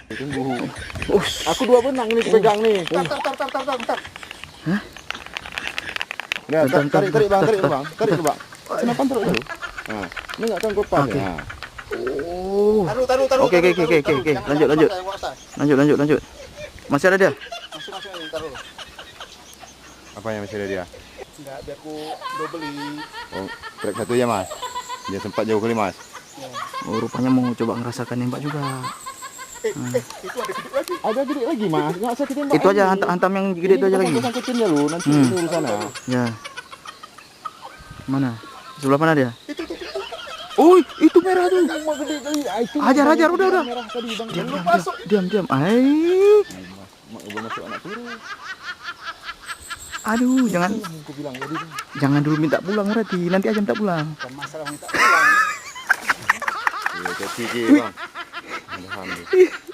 Tunggu. Aku 2 benang nih pegang nih. Tar. Hah? Ya, tarik bang, tarik bang. Kenapa tarik dulu? Nah, ini nggak akan lepas Oke. ya. Oh. Taruh. Oke. Lanjut. Masih ada dia? Masih taruh. Apa yang masih ada dia? Enggak, biar aku beli. Oh, trek satu ya mas. Dia sempat jauh kali mas. Oh, rupanya mau coba ngerasakan nembak juga. Itu ada gede lagi. Ada gede lagi mas. Nggak usah kita tembak. Itu aja hantam yang gede itu aja lagi. Sangkutin ya lu, nanti ini urusannya. Ya. Mana? Sebelah mana dia? Oh, itu merah tuh. Hajar, udah. Diam. Udah masuk anak turun. Aduh, jangan Aku bilang jadi jangan dulu minta pulang berarti. Nanti aja minta pulang. bukan masalah minta pulang. Iya, kecil bang. Alhamdulillah.